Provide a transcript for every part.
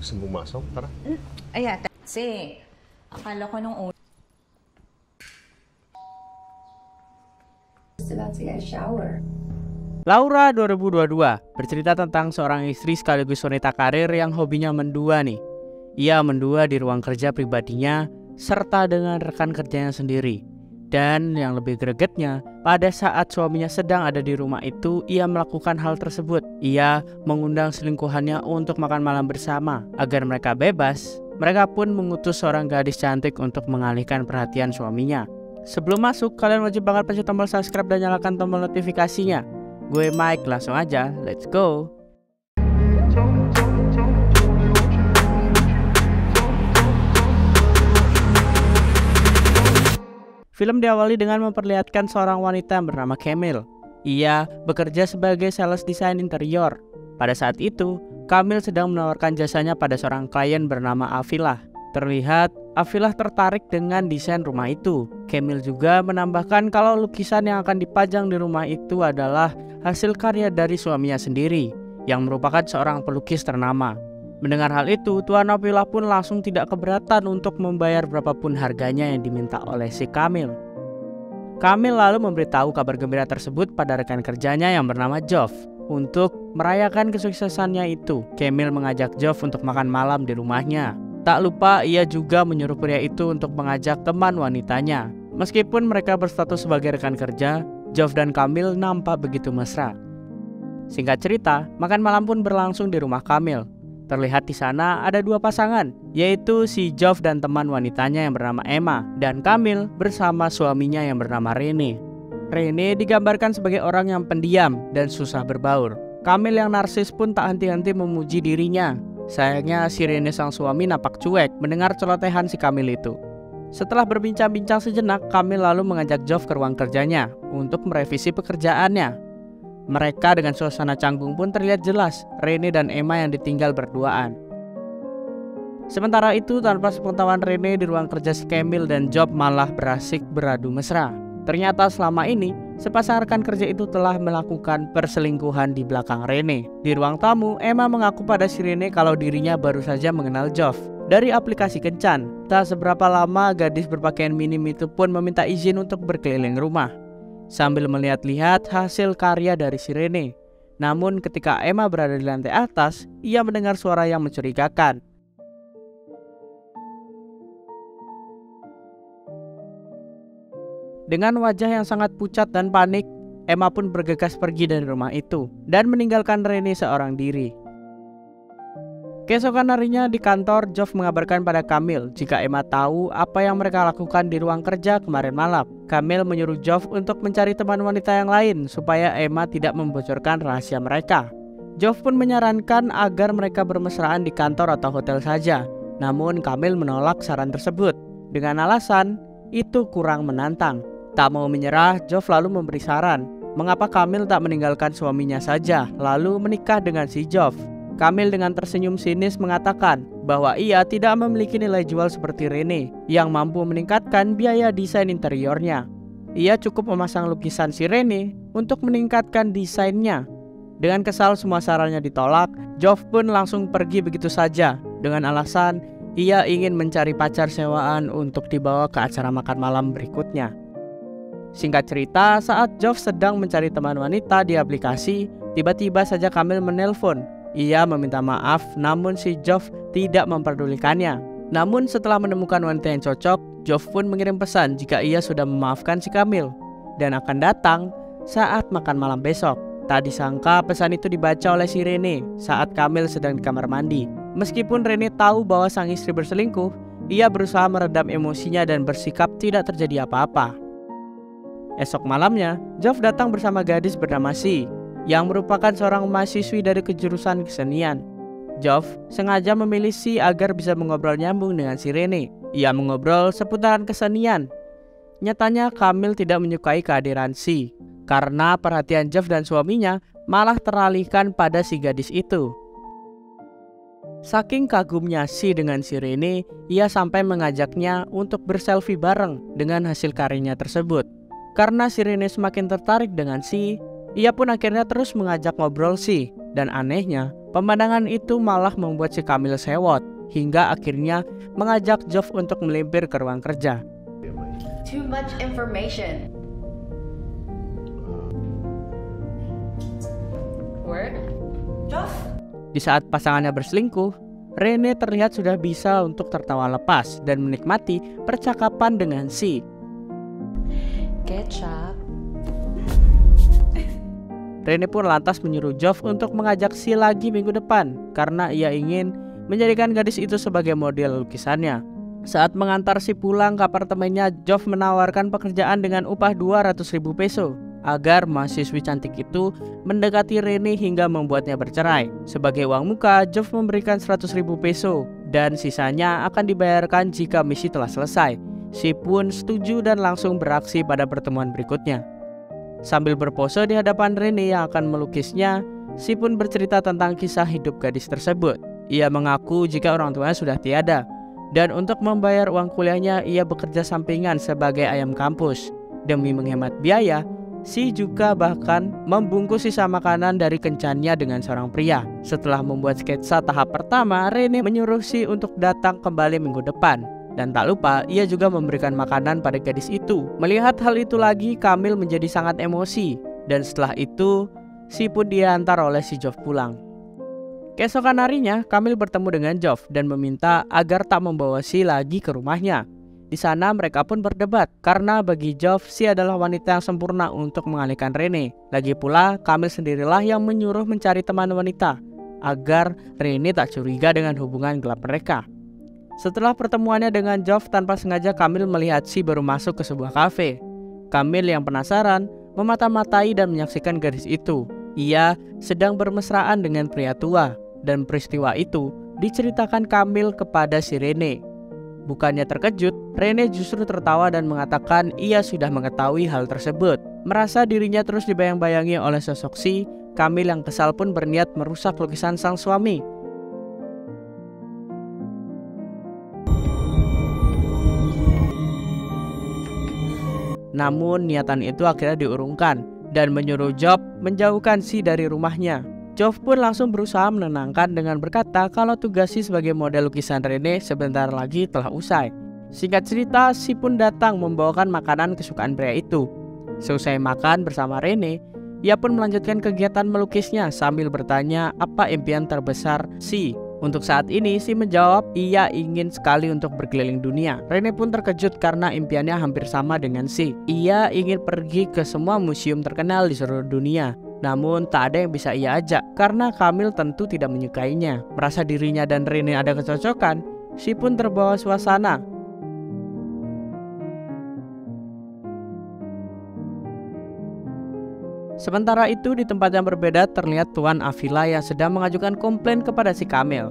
Gusto pumasok? Tara. Ay, ate. Kasi, akala ko nung una. Just about to get a shower. Laura 2022 bercerita tentang seorang istri sekaligus wanita karir yang hobinya mendua nih. Ia mendua di ruang kerja pribadinya serta dengan rekan kerjanya sendiri. Dan yang lebih gregetnya, pada saat suaminya sedang ada di rumah itu, ia melakukan hal tersebut. Ia mengundang selingkuhannya untuk makan malam bersama. Agar mereka bebas, mereka pun mengutus seorang gadis cantik untuk mengalihkan perhatian suaminya. Sebelum masuk, kalian wajib banget pencet tombol subscribe dan nyalakan tombol notifikasinya. Gue Mike, langsung aja, let's go. Film diawali dengan memperlihatkan seorang wanita yang bernama Camille. Ia bekerja sebagai sales desain interior. Pada saat itu, Camille sedang menawarkan jasanya pada seorang klien bernama Afilah. Terlihat, Afilah tertarik dengan desain rumah itu. Camille juga menambahkan kalau lukisan yang akan dipajang di rumah itu adalah hasil karya dari suaminya sendiri, yang merupakan seorang pelukis ternama. Mendengar hal itu, Tuan Afilah pun langsung tidak keberatan untuk membayar berapapun harganya yang diminta oleh si Camille. Camille lalu memberitahu kabar gembira tersebut pada rekan kerjanya yang bernama Geoff. Untuk merayakan kesuksesannya itu, Camille mengajak Geoff untuk makan malam di rumahnya. Tak lupa ia juga menyuruh pria itu untuk mengajak teman wanitanya. Meskipun mereka berstatus sebagai rekan kerja, Geoff dan Camille nampak begitu mesra. Singkat cerita, makan malam pun berlangsung di rumah Camille. Terlihat di sana ada dua pasangan, yaitu si Geoff dan teman wanitanya yang bernama Emma, dan Camille bersama suaminya yang bernama Rene. Rene digambarkan sebagai orang yang pendiam dan susah berbaur. Camille yang narsis pun tak henti-henti memuji dirinya. Sayangnya si Rene sang suami nampak cuek mendengar celotehan si Camille itu. Setelah berbincang-bincang sejenak, Camille lalu mengajak Geoff ke ruang kerjanya untuk merevisi pekerjaannya. Mereka dengan suasana canggung pun terlihat jelas Rene dan Emma yang ditinggal berduaan. Sementara itu, tanpa sepengetahuan Rene, di ruang kerja si Camille dan Geoff malah berasik beradu mesra. Ternyata selama ini sepasang rekan kerja itu telah melakukan perselingkuhan di belakang Rene. Di ruang tamu, Emma mengaku pada si Rene kalau dirinya baru saja mengenal Geoff dari aplikasi kencan. Tak seberapa lama, gadis berpakaian minim itu pun meminta izin untuk berkeliling rumah sambil melihat-lihat hasil karya dari si Rene. Namun ketika Emma berada di lantai atas, ia mendengar suara yang mencurigakan. Dengan wajah yang sangat pucat dan panik, Emma pun bergegas pergi dari rumah itu dan meninggalkan Rene seorang diri. Keesokan harinya di kantor, Geoff mengabarkan pada Camille jika Emma tahu apa yang mereka lakukan di ruang kerja kemarin malam. Camille menyuruh Geoff untuk mencari teman wanita yang lain supaya Emma tidak membocorkan rahasia mereka. Geoff pun menyarankan agar mereka bermesraan di kantor atau hotel saja. Namun Camille menolak saran tersebut dengan alasan itu kurang menantang. Tak mau menyerah, Geoff lalu memberi saran mengapa Camille tak meninggalkan suaminya saja lalu menikah dengan si Geoff. Camille dengan tersenyum sinis mengatakan bahwa ia tidak memiliki nilai jual seperti Rene yang mampu meningkatkan biaya desain interiornya. Ia cukup memasang lukisan si Rene untuk meningkatkan desainnya. Dengan kesal semua sarannya ditolak, Geoff pun langsung pergi begitu saja dengan alasan ia ingin mencari pacar sewaan untuk dibawa ke acara makan malam berikutnya. Singkat cerita, saat Geoff sedang mencari teman wanita di aplikasi, tiba-tiba saja Camille menelpon. Ia meminta maaf, namun si Geoff tidak memperdulikannya. Namun setelah menemukan wanita yang cocok, Geoff pun mengirim pesan jika ia sudah memaafkan si Camille dan akan datang saat makan malam besok. Tak disangka pesan itu dibaca oleh si Rene saat Camille sedang di kamar mandi. Meskipun Rene tahu bahwa sang istri berselingkuh, ia berusaha meredam emosinya dan bersikap tidak terjadi apa-apa. Esok malamnya, Geoff datang bersama gadis bernama Si, yang merupakan seorang mahasiswi dari kejurusan kesenian. Geoff sengaja memilih Si agar bisa mengobrol nyambung dengan si Rene. Ia mengobrol seputaran kesenian. Nyatanya Camille tidak menyukai kehadiran Si, karena perhatian Geoff dan suaminya malah teralihkan pada si gadis itu. Saking kagumnya Si dengan si Rene, ia sampai mengajaknya untuk berselfie bareng dengan hasil karyanya tersebut. Karena si Rene semakin tertarik dengan Si, ia pun akhirnya terus mengajak ngobrol Si Dan anehnya, pemandangan itu malah membuat si Kamil sewot, hingga akhirnya mengajak Joff untuk melimpir ke ruang kerja. Too much information. Word? Joff? Di saat pasangannya berselingkuh, Rene terlihat sudah bisa untuk tertawa lepas dan menikmati percakapan dengan Si. Ketchup. Rene pun lantas menyuruh Joff untuk mengajak Si lagi minggu depan karena ia ingin menjadikan gadis itu sebagai model lukisannya. Saat mengantar Si pulang ke apartemennya, Joff menawarkan pekerjaan dengan upah 200.000 peso agar mahasiswi cantik itu mendekati Rene hingga membuatnya bercerai. Sebagai uang muka, Joff memberikan 100.000 peso dan sisanya akan dibayarkan jika misi telah selesai. Si pun setuju dan langsung beraksi pada pertemuan berikutnya. Sambil berpose di hadapan Rene yang akan melukisnya, Si pun bercerita tentang kisah hidup gadis tersebut. Ia mengaku jika orang tuanya sudah tiada, dan untuk membayar uang kuliahnya ia bekerja sampingan sebagai ayam kampus. Demi menghemat biaya, Si juga bahkan membungkus sisa makanan dari kencannya dengan seorang pria. Setelah membuat sketsa tahap pertama, Rene menyuruh Si untuk datang kembali minggu depan. Dan tak lupa, ia juga memberikan makanan pada gadis itu. Melihat hal itu lagi, Kamil menjadi sangat emosi. Dan setelah itu, Si pun diantar oleh si Joff pulang. Keesokan harinya, Kamil bertemu dengan Joff dan meminta agar tak membawa Si lagi ke rumahnya. Di sana mereka pun berdebat karena bagi Joff, Si adalah wanita yang sempurna untuk mengalihkan Rene. Lagi pula, Kamil sendirilah yang menyuruh mencari teman wanita agar Rene tak curiga dengan hubungan gelap mereka. Setelah pertemuannya dengan Joff, tanpa sengaja Kamil melihat Si baru masuk ke sebuah kafe. Kamil yang penasaran memata-matai dan menyaksikan gadis itu. Ia sedang bermesraan dengan pria tua dan peristiwa itu diceritakan Kamil kepada si Rene. Bukannya terkejut, Rene justru tertawa dan mengatakan ia sudah mengetahui hal tersebut. Merasa dirinya terus dibayang-bayangi oleh sosok Si, Kamil yang kesal pun berniat merusak lukisan sang suami. Namun niatan itu akhirnya diurungkan dan menyuruh Joff menjauhkan Si dari rumahnya. Joff pun langsung berusaha menenangkan dengan berkata kalau tugas Si sebagai model lukisan Rene sebentar lagi telah usai. Singkat cerita, Si pun datang membawakan makanan kesukaan pria itu. Seusai makan bersama Rene, ia pun melanjutkan kegiatan melukisnya sambil bertanya apa impian terbesar Si. Untuk saat ini, Si menjawab ia ingin sekali untuk berkeliling dunia. Rene pun terkejut karena impiannya hampir sama dengan Si. Ia ingin pergi ke semua museum terkenal di seluruh dunia. Namun tak ada yang bisa ia ajak karena Kamil tentu tidak menyukainya. Merasa dirinya dan Rene ada kecocokan, Si pun terbawa suasana. Sementara itu di tempat yang berbeda terlihat Tuan Avila yang sedang mengajukan komplain kepada si Kamil.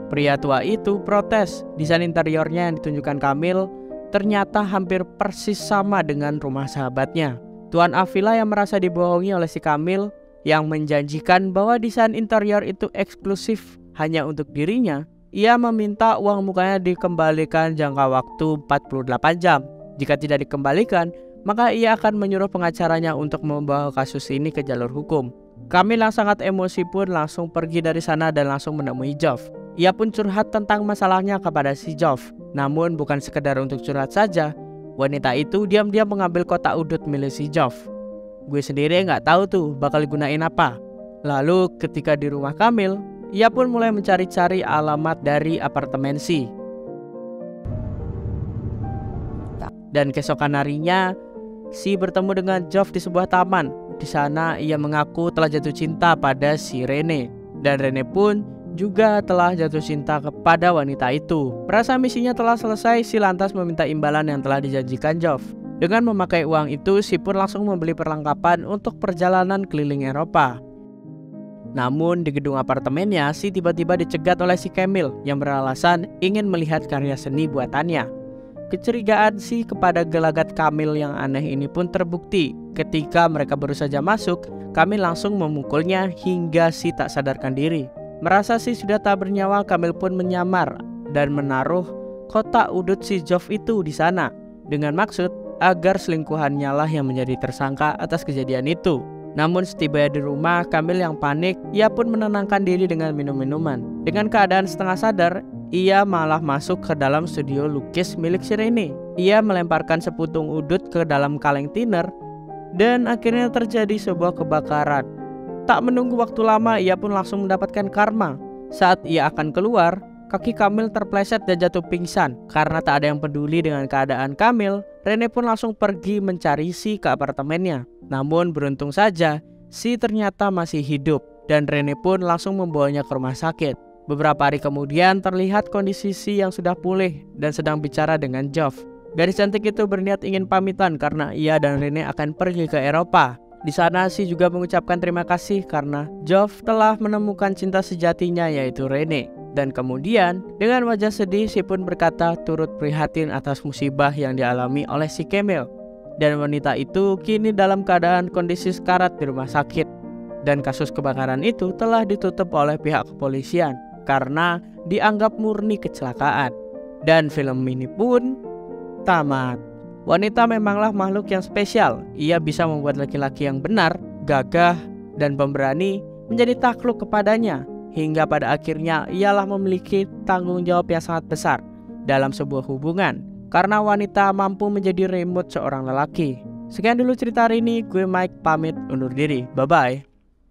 Pria tua itu protes, desain interiornya yang ditunjukkan Kamil ternyata hampir persis sama dengan rumah sahabatnya. Tuan Avila yang merasa dibohongi oleh si Kamil yang menjanjikan bahwa desain interior itu eksklusif hanya untuk dirinya, ia meminta uang mukanya dikembalikan jangka waktu 48 jam. Jika tidak dikembalikan, maka ia akan menyuruh pengacaranya untuk membawa kasus ini ke jalur hukum. Kamil yang sangat emosi pun langsung pergi dari sana dan langsung menemui Joff. Ia pun curhat tentang masalahnya kepada si Joff. Namun bukan sekedar untuk curhat saja, wanita itu diam-diam mengambil kotak udut milik si Joff. Gue sendiri nggak tahu tuh bakal digunain apa. Lalu ketika di rumah Kamil, ia pun mulai mencari-cari alamat dari apartemen Si. Dan keesokan harinya, Si bertemu dengan Joff di sebuah taman. Di sana ia mengaku telah jatuh cinta pada si Rene. Dan Rene pun juga telah jatuh cinta kepada wanita itu. Merasa misinya telah selesai, Si lantas meminta imbalan yang telah dijanjikan Joff. Dengan memakai uang itu, Si pun langsung membeli perlengkapan untuk perjalanan keliling Eropa. Namun di gedung apartemennya, Si tiba-tiba dicegat oleh si Kamil yang beralasan ingin melihat karya seni buatannya. Kecurigaan Si kepada gelagat Kamil yang aneh ini pun terbukti. Ketika mereka baru saja masuk, Kamil langsung memukulnya hingga Si tak sadarkan diri. Merasa Si sudah tak bernyawa, Kamil pun menyamar dan menaruh kotak udut si Joff itu di sana dengan maksud agar selingkuhannya lah yang menjadi tersangka atas kejadian itu. Namun setibanya di rumah, Kamil yang panik, ia pun menenangkan diri dengan minum minuman. Dengan keadaan setengah sadar, ia malah masuk ke dalam studio lukis milik si Rene. Ia melemparkan seputung udut ke dalam kaleng thinner dan akhirnya terjadi sebuah kebakaran. Tak menunggu waktu lama, ia pun langsung mendapatkan karma. Saat ia akan keluar, kaki Kamil terpleset dan jatuh pingsan. Karena tak ada yang peduli dengan keadaan Kamil, Rene pun langsung pergi mencari Si ke apartemennya. Namun beruntung saja, Si ternyata masih hidup dan Rene pun langsung membawanya ke rumah sakit. Beberapa hari kemudian terlihat kondisi Si yang sudah pulih dan sedang bicara dengan Geoff. Gadis cantik itu berniat ingin pamitan karena ia dan Rene akan pergi ke Eropa. Di sana Si juga mengucapkan terima kasih karena Geoff telah menemukan cinta sejatinya yaitu Rene. Dan kemudian dengan wajah sedih Si pun berkata turut prihatin atas musibah yang dialami oleh si Kamil. Dan wanita itu kini dalam keadaan kondisi sekarat di rumah sakit. Dan kasus kebakaran itu telah ditutup oleh pihak kepolisian karena dianggap murni kecelakaan. Dan film ini pun tamat. Wanita memanglah makhluk yang spesial. Ia bisa membuat laki-laki yang benar, gagah, dan pemberani menjadi takluk kepadanya. Hingga pada akhirnya ialah memiliki tanggung jawab yang sangat besar dalam sebuah hubungan. Karena wanita mampu menjadi remote seorang lelaki. Sekian dulu cerita hari ini. Gue Mike pamit undur diri. Bye-bye.